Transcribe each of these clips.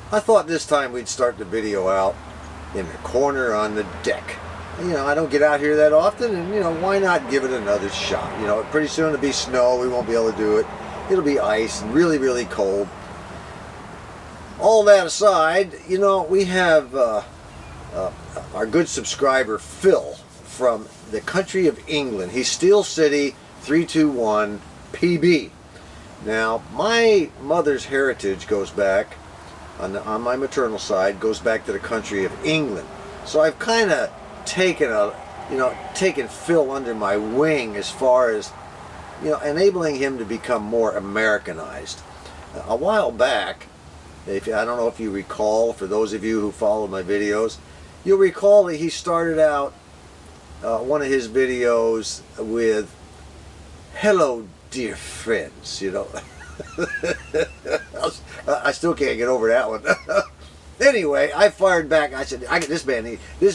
I thought this time we'd start the video out in the corner on the deck. You know, I don't get out here that often, and you know, why not give it another shot? You know, pretty soon it'll be snow, we won't be able to do it. It'll be ice and really, really cold. All that aside, you know, we have our good subscriber Phil from the country of England. He's Steel City 321 PB. Now, my mother's heritage goes back, on my maternal side, goes back to the country of England. So I've kind of taken Phil under my wing as far as, you know, enabling him to become more Americanized. A while back, I don't know if you recall, for those of you who follow my videos, you'll recall that he started out one of his videos with, "Hello, dear friends," you know. I still can't get over that one. Anyway, I fired back. I said, this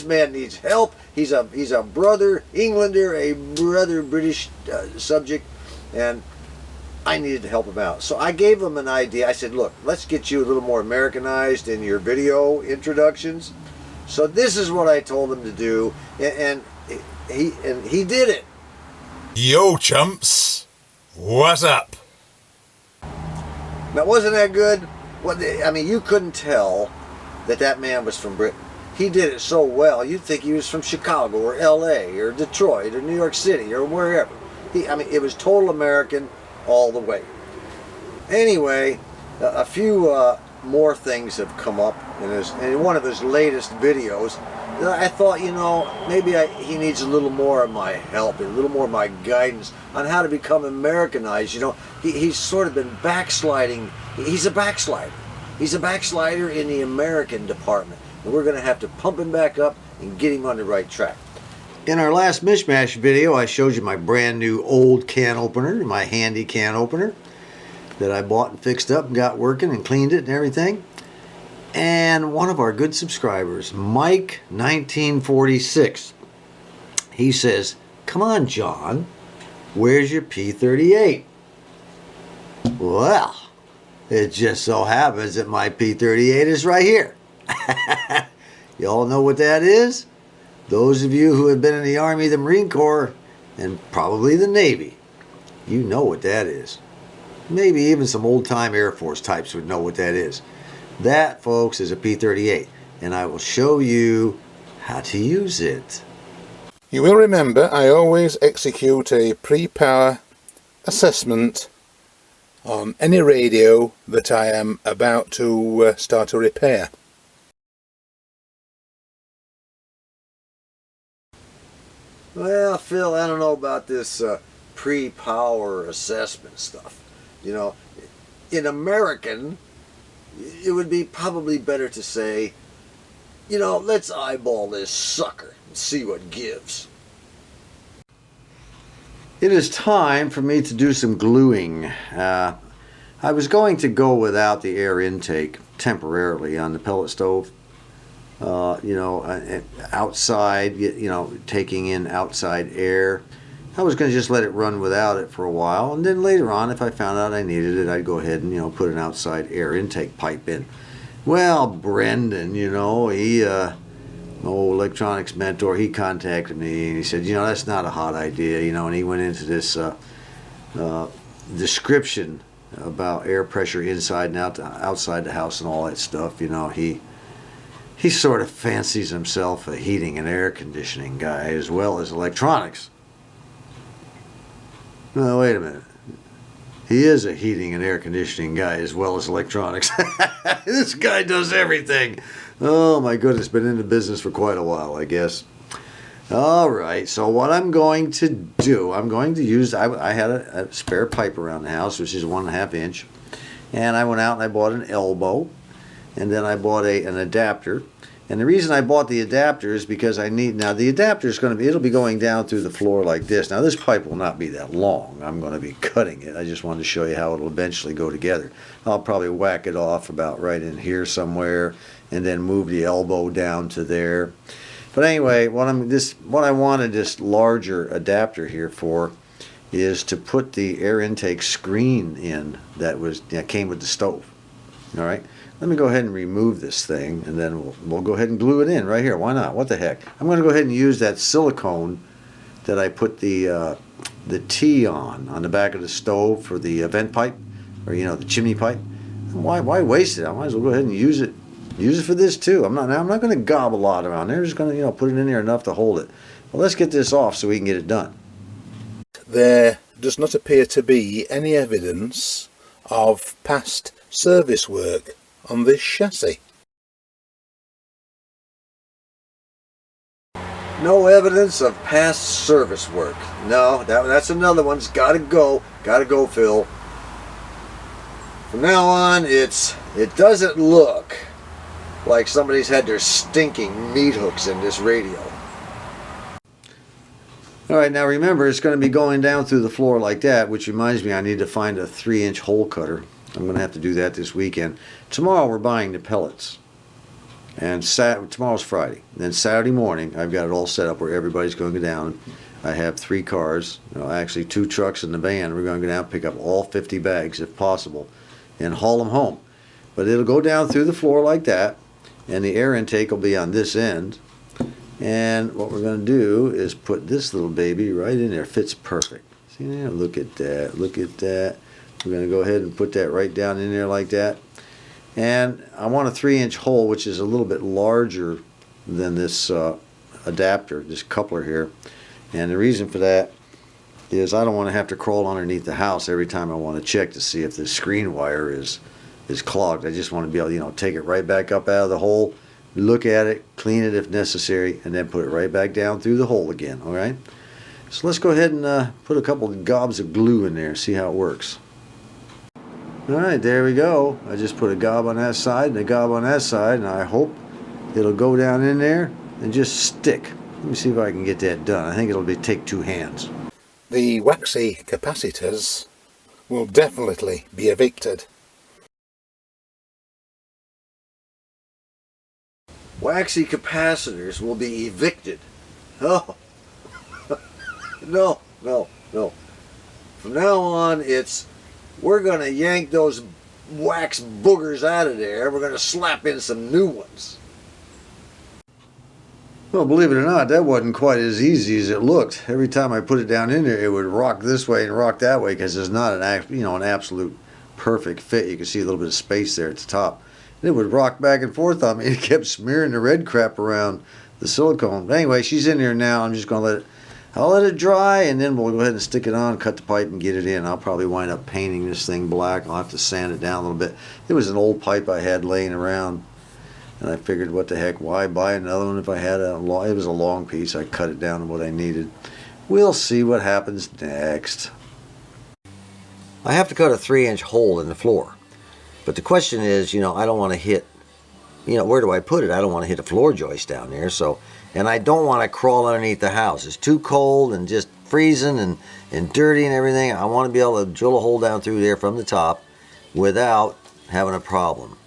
man needs help. He's a brother Englander, a brother British subject, and I needed to help him out. So I gave him an idea. I said, look, let's get you a little more Americanized in your video introductions. So this is what I told him to do, and he did it. Yo, chumps, what's up? Now, wasn't that good? Well, I mean, you couldn't tell that man was from Britain. He did it so well, you'd think he was from Chicago or LA or Detroit or New York City or wherever. I mean, it was total American all the way. Anyway, a few more things have come up in one of his latest videos. I thought, you know, maybe he needs a little more of my help, a little more of my guidance on how to become Americanized. You know, he's sort of been backsliding. He's a backslider. He's a backslider in the American department. And we're going to have to pump him back up and get him on the right track. In our last Mish-Mash video, I showed you my brand new old can opener, my handy can opener that I bought and fixed up and got working and cleaned it and everything. And one of our good subscribers, Mike 1946, he says, "Come on, John, where's your P38? Well, it just so happens that my P38 is right here. You all know what that is? Those of you who have been in the Army, the Marine Corps, and probably the Navy, you know what that is. Maybe even some old-time Air Force types would know what that is. That, folks, is a P38, and I will show you how to use it." You will remember I always execute a pre-power assessment on any radio that I am about to start a repair. Well, Phil, I don't know about this pre-power assessment stuff. You know, in American, it would be probably better to say, you know, let's eyeball this sucker and see what gives. It is time for me to do some gluing. I was going to go without the air intake temporarily on the pellet stove. You know, outside, you know, taking in outside air. I was going to just let it run without it for a while, and then later on, if I found out I needed it, I'd go ahead and, you know, put an outside air intake pipe in. Well, Brendan, you know, he, old electronics mentor, he contacted me, and he said, you know, that's not a hot idea, you know, and he went into this description about air pressure inside and outside the house and all that stuff. You know, he sort of fancies himself a heating and air conditioning guy as well as electronics. No, wait a minute. He is a heating and air conditioning guy as well as electronics. This guy does everything. Oh my goodness, been in the business for quite a while, I guess. All right, so what I'm going to do, I'm going to use, I had a spare pipe around the house, which is 1.5 inch. And I went out and I bought an elbow. And then I bought an adapter. And the reason I bought the adapter is because I need, now the adapter is going to be, it'll be going down through the floor like this. Now this pipe will not be that long. I'm going to be cutting it. I just wanted to show you how it'll eventually go together. I'll probably whack it off about right in here somewhere and then move the elbow down to there. But anyway, what I wanted this larger adapter here for is to put the air intake screen in that came with the stove. All right. let me go ahead and remove this thing, and then we'll go ahead and glue it in right here. Why not? What the heck? I'm going to go ahead and use that silicone that I put the T on the back of the stove for the vent pipe, or the chimney pipe. Why waste it? I might as well go ahead and use it for this too. I'm not going to gob a lot around there. I'm just going to put it in there enough to hold it. Well, let's get this off so we can get it done. There does not appear to be any evidence of past service work on this chassis. No evidence of past service work. No, that's another one. It's got to go. Got to go, Phil. From now on, it doesn't look like somebody's had their stinking meat hooks in this radio. Alright, now remember, it's going to be going down through the floor like that, which reminds me I need to find a 3-inch hole cutter. I'm going to have to do that this weekend. Tomorrow we're buying the pellets. And tomorrow's Friday. Then Saturday morning, I've got it all set up where everybody's going to go down. I have 3 cars, actually 2 trucks and the van. We're going to go down and pick up all 50 bags if possible and haul them home. But it'll go down through the floor like that, and the air intake will be on this end. And what we're going to do is put this little baby right in there. Fits perfect. See there? Look at that. Look at that. We're going to go ahead and put that right down in there like that. And I want a 3-inch hole, which is a little bit larger than this adapter, this coupler here. And the reason for that is I don't want to have to crawl underneath the house every time I want to check to see if the screen wire is clogged. I just want to be able to take it right back up out of the hole, look at it, clean it if necessary, and then put it right back down through the hole again. All right. So let's go ahead and put a couple of gobs of glue in there, see how it works. All right, there we go. I just put a gob on that side and a gob on that side, and I hope it'll go down in there and just stick. Let me see if I can get that done. I think it'll take 2 hands. The waxy capacitors will definitely be evicted. Waxy capacitors will be evicted. Oh, no. From now on, we're going to yank those wax boogers out of there. We're going to slap in some new ones. Well, believe it or not, that wasn't quite as easy as it looked. Every time I put it down in there, it would rock this way and rock that way because there's not an absolute perfect fit. You can see a little bit of space there at the top. And it would rock back and forth on me. It kept smearing the red crap around the silicone. But anyway, she's in there now. I'm just going to I'll let it dry, and then we'll go ahead and stick it on, cut the pipe, and get it in. I'll probably wind up painting this thing black. I'll have to sand it down a little bit. It was an old pipe I had laying around, and I figured, what the heck, why buy another one if I had it was a long piece. I cut it down to what I needed. We'll see what happens next. I have to cut a 3-inch hole in the floor, but the question is, I don't want to hit, where do I put it? I don't want to hit a floor joist down there, and I don't want to crawl underneath the house. It's too cold and just freezing and dirty and everything. I want to be able to drill a hole down through there from the top without having a problem.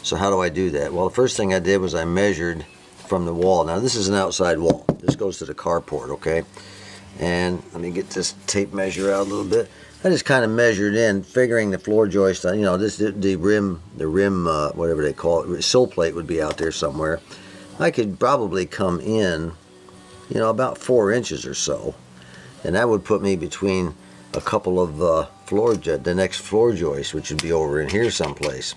So how do I do that? Well, the first thing I did was I measured from the wall. Now this is an outside wall. This goes to the carport, okay? And let me get this tape measure out a little bit. I just kind of measured in, figuring the floor joist, the rim, whatever they call it, sill plate would be out there somewhere. I could probably come in, about 4 inches or so, and that would put me between a couple of the next floor joist, which would be over in here someplace.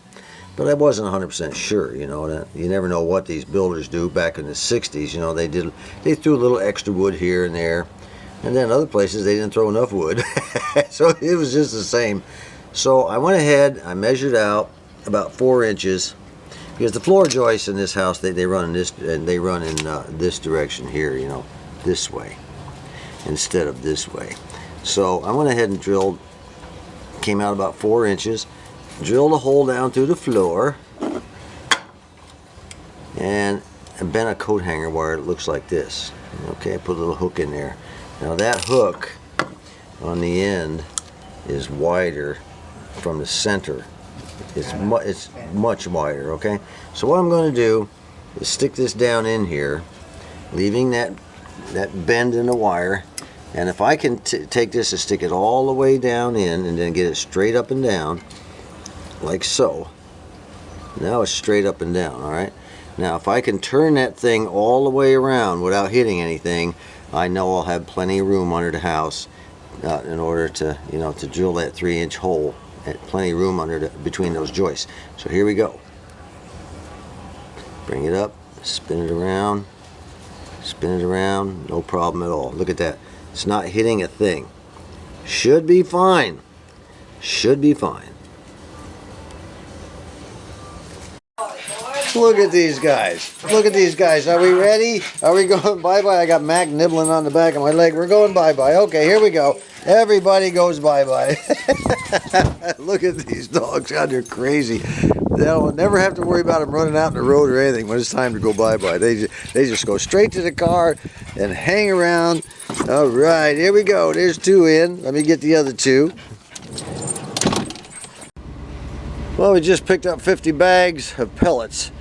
But I wasn't 100% sure, you never know what these builders do. Back in the 60s, they threw a little extra wood here and there, and then other places they didn't throw enough wood, so it was just the same. So I went ahead, I measured out about 4 inches. Because the floor joists in this house, they run in this, and they run in this direction here, this way, instead of this way. So I went ahead and drilled, came out about 4 inches, drilled a hole down through the floor, and bent a coat hanger wire that looks like this. Okay, I put a little hook in there. Now that hook on the end is wider from the center. It's much wider, okay? So what I'm going to do is stick this down in here, leaving that bend in the wire, and if I can take this and stick it all the way down in and then get it straight up and down, like so, Now it's straight up and down, all right? Now if I can turn that thing all the way around without hitting anything, I know I'll have plenty of room under the house in order to, you know, to drill that 3-inch hole. Plenty of room between those joists. So here we go. Bring it up, spin it around, no problem at all. Look at that. It's not hitting a thing. Should be fine. Should be fine. Look at these guys. Look at these guys. Are we ready? Are we going bye-bye? I got Mac nibbling on the back of my leg. We're going bye-bye. Okay, here we go. Everybody goes bye-bye. Look at these dogs. God, they're crazy. They'll never have to worry about them running out in the road or anything when it's time to go bye-bye. They just go straight to the car and hang around. All right, here we go. There's 2 in. Let me get the other 2. Well, we just picked up 50 bags of pellets.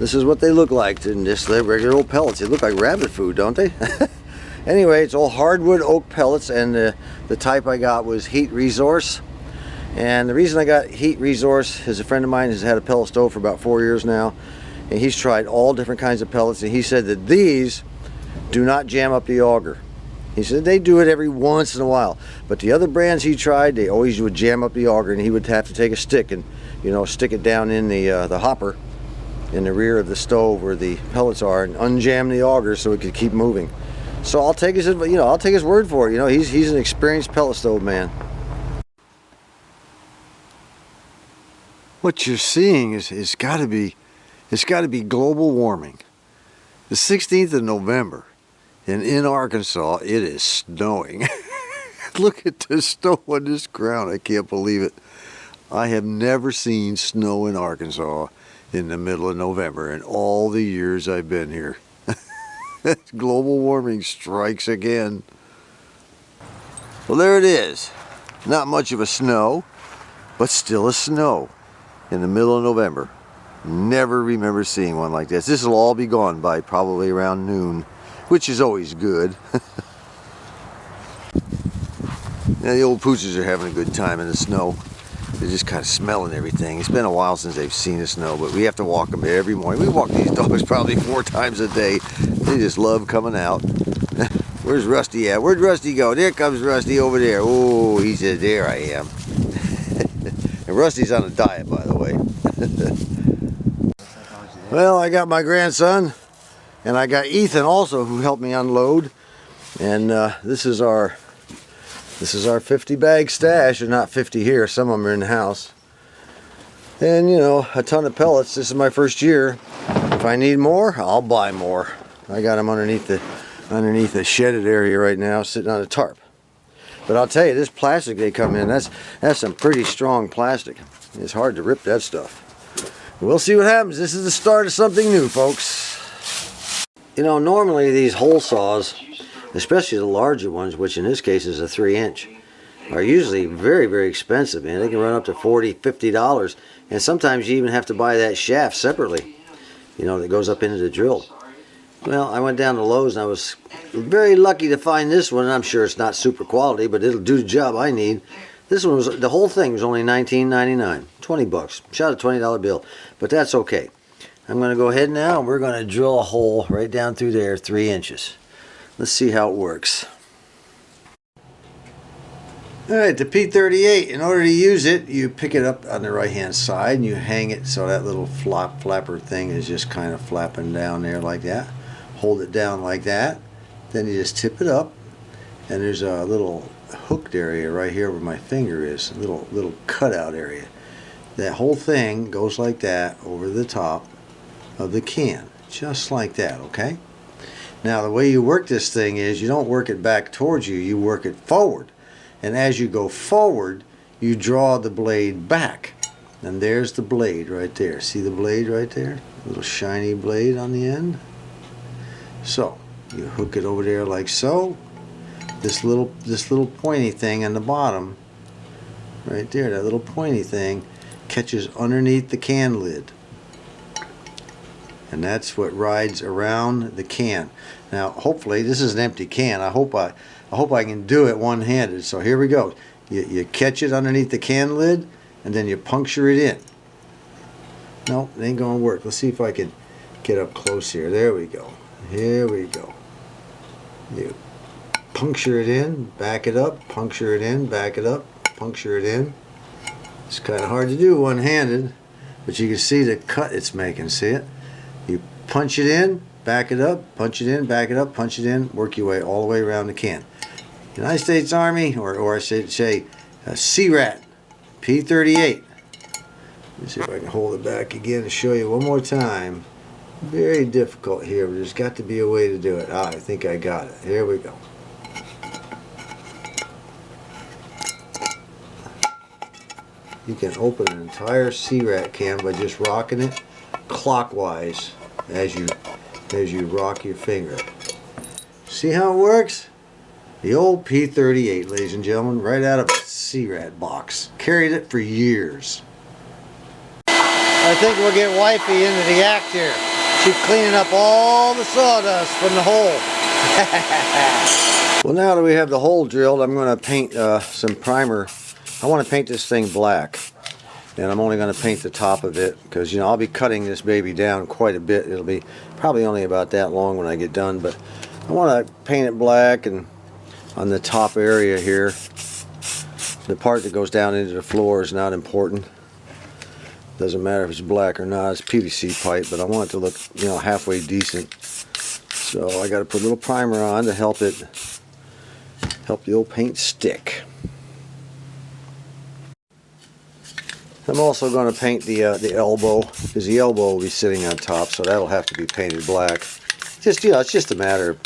This is what they look like. And just regular old pellets. They look like rabbit food, don't they? Anyway, it's all hardwood oak pellets, and the type I got was Heat Resource. And the reason I got Heat Resource is a friend of mine has had a pellet stove for about 4 years now, and he's tried all different kinds of pellets, and he said that these do not jam up the auger. He said they do it every once in a while, but the other brands he tried, they always would jam up the auger, and he would have to take a stick and, you know, stick it down in the hopper in the rear of the stove where the pellets are and unjam the auger so it could keep moving. So I'll take his, you know, I'll take his word for it. You know, he's an experienced pellet stove man. What you're seeing is got to be global warming. The 16th of November, and in Arkansas, it is snowing. Look at the snow on this ground. I can't believe it. I have never seen snow in Arkansas in the middle of November in all the years I've been here. Global warming strikes again. Well, there it is. Not much of a snow, but still a snow in the middle of November. Never remember seeing one like this. This will all be gone by probably around noon, which is always good. Now, the old pooches are having a good time in the snow. They're just kind of smelling everything. It's been a while since they've seen the snow, but we have to walk them every morning. We walk these dogs probably 4 times a day. They just love coming out. Where's Rusty at? Where'd Rusty go? There comes Rusty over there. Oh, he said, there I am. And Rusty's on a diet, by the way. Well, I got my grandson, and I got Ethan also, who helped me unload. And this is our 50 bag stash. There's not 50 here. Some of them are in the house. And, you know, a ton of pellets. This is my first year. If I need more, I'll buy more. I got them underneath the shedded area right now, sitting on a tarp. But I'll tell you, this plastic they come in, that's some pretty strong plastic. It's hard to rip that stuff. We'll see what happens. This is the start of something new, folks. You know, normally these hole saws, especially the larger ones, which in this case is a 3-inch, are usually very, very expensive, man. They can run up to $40, $50, and sometimes you even have to buy that shaft separately, you know, that goes up into the drill. Well, I went down to Lowe's and I was very lucky to find this one, and I'm sure it's not super quality, but it'll do the job I need. This one was, the whole thing was only $19.99, 20 bucks. Shot a $20 bill, but that's okay. I'm going to go ahead now and we're going to drill a hole right down through there, 3 inches. Let's see how it works. Alright, the P38, in order to use it, you pick it up on the right hand side and you hang it so that little flapper thing is just kind of flapping down there like that. Hold it down like that. Then you just tip it up, and there's a little hooked area right here where my finger is, a little cutout area. That whole thing goes like that over the top of the can, just like that, okay? Now the way you work this thing is you don't work it back towards you, you work it forward. And as you go forward, you draw the blade back. And there's the blade right there. See the blade right there? A little shiny blade on the end. So, you hook it over there like so. This little pointy thing on the bottom, right there, that little pointy thing, catches underneath the can lid. And that's what rides around the can. Now, hopefully, this is an empty can. I hope I can do it one-handed. So here we go. You catch it underneath the can lid, and then you puncture it in. Nope, it ain't gonna work. Let's see if I can get up close here. There we go. Here we go. You puncture it in, back it up, puncture it in, back it up, puncture it in. It's kind of hard to do one-handed, but you can see the cut it's making. See it? You punch it in, back it up, punch it in, back it up, punch it in, work your way all the way around the can. United States Army, or I should say, CRAT, P38. Let me see if I can hold it back again and show you one more time. Very difficult here, but there's got to be a way to do it. I think I got it. Here we go. You can open an entire CRAT can by just rocking it clockwise as you rock your finger. See how it works? The old P38, ladies and gentlemen, right out of a CRAT box. Carried it for years. I think we'll get wifey into the act here. She's cleaning up all the sawdust from the hole. Well, now that we have the hole drilled, I'm going to paint some primer. I want to paint this thing black, and I'm only going to paint the top of it because, you know, I'll be cutting this baby down quite a bit. It'll be probably only about that long when I get done, but I want to paint it black, and on the top area here, the part that goes down into the floor is not important. Doesn't matter if it's black or not. It's PVC pipe, but I want it to look, you know, halfway decent. So I got to put a little primer on to help the old paint stick. I'm also going to paint the elbow, because the elbow will be sitting on top, so that'll have to be painted black. Just, you know, it's just a matter of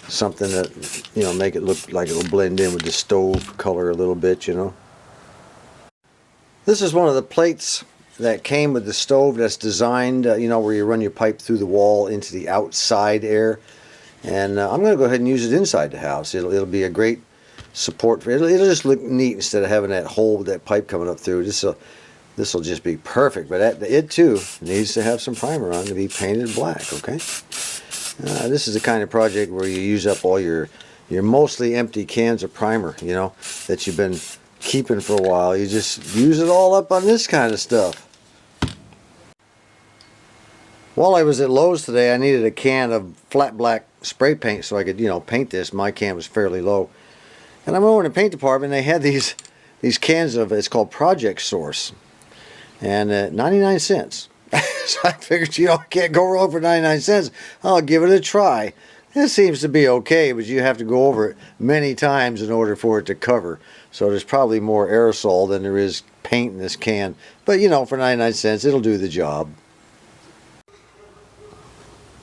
something that, you know, make it look like it'll blend in with the stove color a little bit, you know. This is one of the plates that came with the stove that's designed, you know, where you run your pipe through the wall into the outside air. And I'm going to go ahead and use it inside the house. It'll be a great support for it. It'll just look neat instead of having that hole with that pipe coming up through. This will just be perfect, but it too needs to have some primer on to be painted black, okay? This is the kind of project where you use up all your mostly empty cans of primer, you know, that you've been keeping for a while. You just use it all up on this kind of stuff. While I was at Lowe's today, I needed a can of flat black spray paint so I could, you know, paint this. My can was fairly low. And I'm over in the paint department, they had these cans of, it's called Project Source. And 99 cents. So I figured, you know, I can't go wrong for 99 cents. I'll give it a try. It seems to be okay, but you have to go over it many times in order for it to cover. So there's probably more aerosol than there is paint in this can. But, you know, for 99 cents, it'll do the job.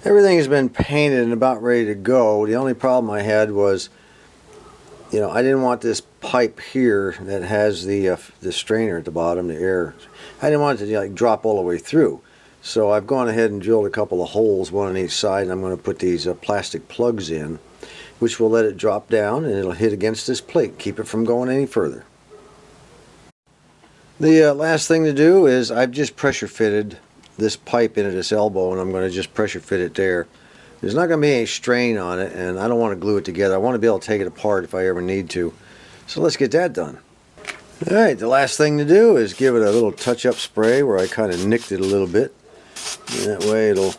Everything has been painted and about ready to go. The only problem I had was, you know, I didn't want this pipe here that has the strainer at the bottom, the air. I didn't want it to, like, drop all the way through. So I've gone ahead and drilled a couple of holes, one on each side, and I'm going to put these plastic plugs in, which will let it drop down and it'll hit against this plate, keep it from going any further. The last thing to do is I've just pressure fitted this pipe into this elbow, and I'm going to just pressure fit it there. There's not going to be any strain on it, and I don't want to glue it together. I want to be able to take it apart if I ever need to. So let's get that done. Alright, the last thing to do is give it a little touch-up spray where I kind of nicked it a little bit. And that way it'll...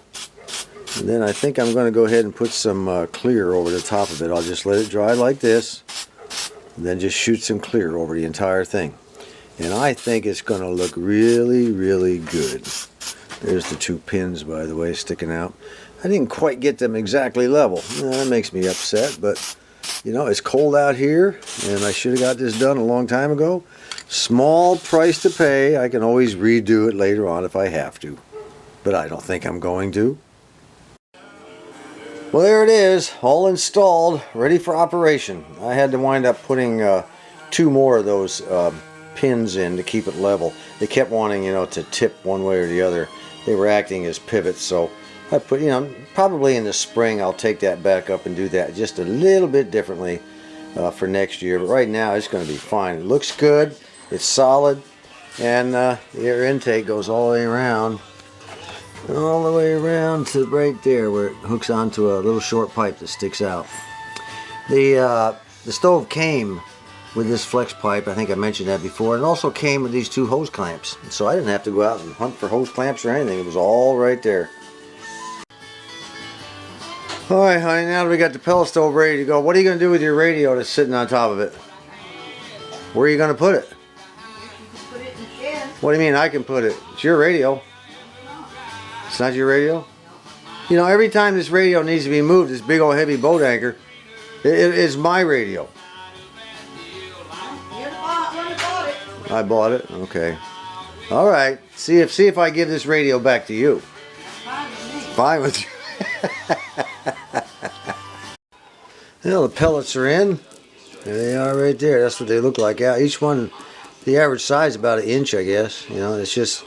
And then I think I'm going to go ahead and put some clear over the top of it. I'll just let it dry like this, and then just shoot some clear over the entire thing. And I think it's going to look really, really good. There's the two pins, by the way, sticking out. I didn't quite get them exactly level. That makes me upset, but you know, it's cold out here, and I should have got this done a long time ago. Small price to pay. I can always redo it later on if I have to, but I don't think I'm going to. Well, there it is, all installed, ready for operation. I had to wind up putting 2 more of those pins in to keep it level. They kept wanting, you know, to tip one way or the other. They were acting as pivots, so I put, you know, probably in the spring I'll take that back up and do that just a little bit differently for next year. But right now it's going to be fine. It looks good, it's solid, and the air intake goes all the way around to right there where it hooks onto a little short pipe that sticks out. The stove came with this flex pipe. I think I mentioned that before. And it also came with these 2 hose clamps. So I didn't have to go out and hunt for hose clamps or anything. It was all right there. Alright, honey, now that we got the pellet stove ready to go, what are you going to do with your radio that's sitting on top of it? Where are you going to put it? Put it in the shed. What do you mean I can put it? It's your radio. It's not your radio? You know, every time this radio needs to be moved, this big old heavy boat anchor, it is my radio. I bought it? Okay. Alright. See if I give this radio back to you. Fine with you. Well, the pellets are in. There they are right there. That's what they look like. Each one, the average size is about 1 inch, I guess. You know, it's just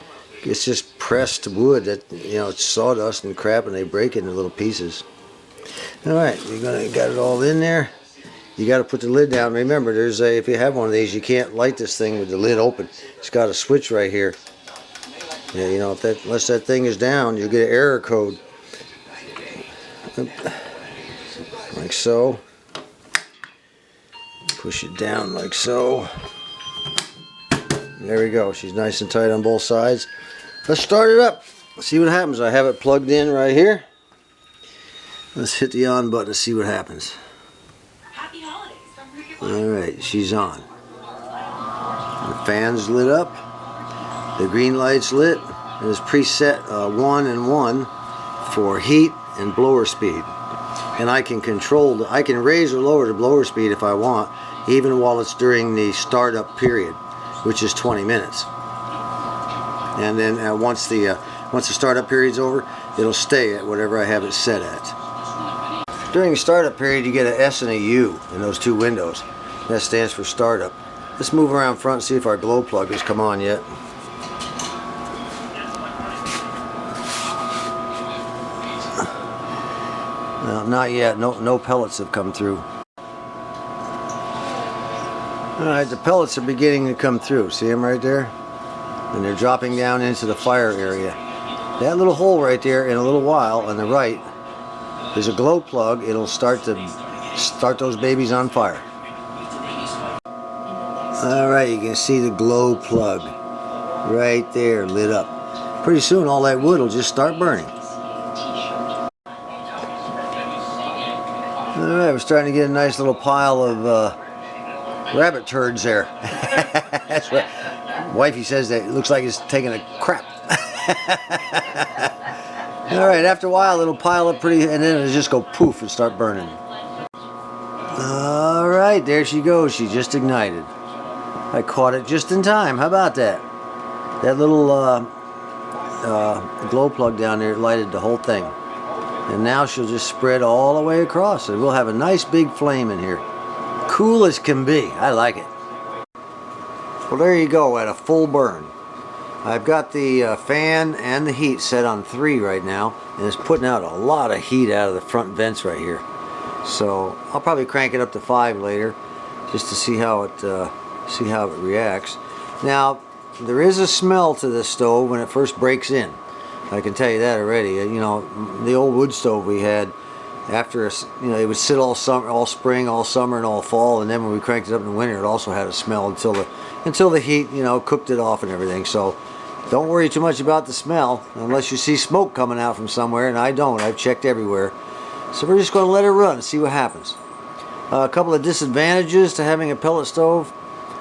pressed wood that, you know, it's sawdust and crap, and they break it into little pieces. Alright, you got it all in there. You got to put the lid down. Remember, if you have one of these, you can't light this thing with the lid open. It's got a switch right here. Yeah, you know, unless that thing is down, you'll get an error code. Like so. Push it down like so. There we go. She's nice and tight on both sides. Let's start it up. See what happens. I have it plugged in right here. Let's hit the on button and see what happens. Happy holidays. Alright, she's on. The fan's lit up. The green light's lit. And it's preset 1 and 1 for heat and blower speed. And I can control, I can raise or lower the blower speed if I want, even while it's during the startup period, which is 20 minutes. And then once the startup period's over, it'll stay at whatever I have it set at. During the startup period, you get an S and a U in those 2 windows. That stands for startup. Let's move around front and see if our glow plug has come on yet. No, not yet. No pellets have come through. Alright, the pellets are beginning to come through. See them right there? And they're dropping down into the fire area. That little hole right there, in a little while, on the right, there's a glow plug. It'll start those babies on fire. Alright, you can see the glow plug right there lit up. Pretty soon all that wood will just start burning. Alright, we're starting to get a nice little pile of rabbit turds there. That's what wifey says, that it looks like it's taking a crap. Alright, after a while it'll pile up pretty, and then it'll just go poof and start burning. Alright, there she goes. She just ignited. I caught it just in time. How about that? That little glow plug down there lighted the whole thing. And now she'll just spread all the way across. And we'll have a nice big flame in here. Cool as can be. I like it. Well, there you go, at a full burn. I've got the fan and the heat set on 3 right now, and it's putting out a lot of heat out of the front vents right here. So I'll probably crank it up to 5 later, just to see how it reacts. Now, there is a smell to this stove when it first breaks in. I can tell you that already. You know, the old wood stove we had, after it would sit all summer, all spring, all summer, and all fall, and then when we cranked it up in the winter, it also had a smell until the heat, you know, cooked it off and everything. So don't worry too much about the smell, unless you see smoke coming out from somewhere, and I don't. I've checked everywhere. So we're just going to let it run and see what happens. A couple of disadvantages to having a pellet stove.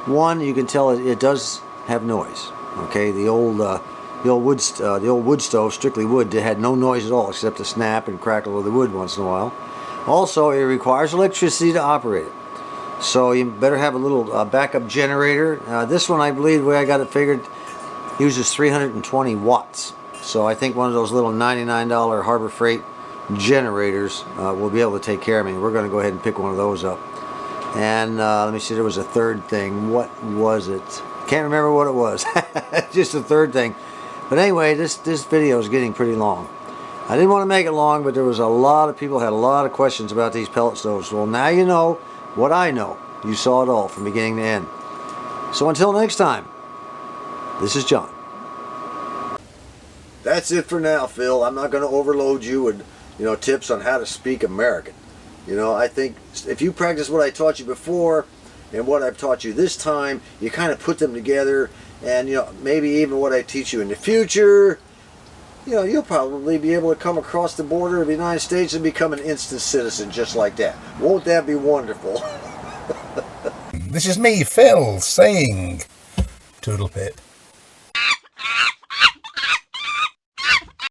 One, you can tell it does have noise. Okay, the old wood stove, strictly wood, had no noise at all except the snap and crackle of the wood once in a while. Also, it requires electricity to operate it, so you better have a little backup generator. This one, I believe, the way I got it figured, uses 320 watts. So I think one of those little $99 Harbor Freight generators will be able to take care of me. We're going to go ahead and pick one of those up. And let me see, there was a third thing. What was it? Can't remember what it was. Just a third thing. But anyway, this video is getting pretty long. I didn't want to make it long, but there was a lot of people had a lot of questions about these pellet stoves. Well, now you know what I know. You saw it all from beginning to end. So until next time, this is John. That's it for now, Phil. I'm not going to overload you with, you know, tips on how to speak American. You know, I think if you practice what I taught you before, and what I've taught you this time, you kind of put them together, and you know, maybe even what I teach you in the future, you know, you'll probably be able to come across the border of the United States and become an instant citizen just like that. Won't that be wonderful? This is me, Phil, saying toodle pip.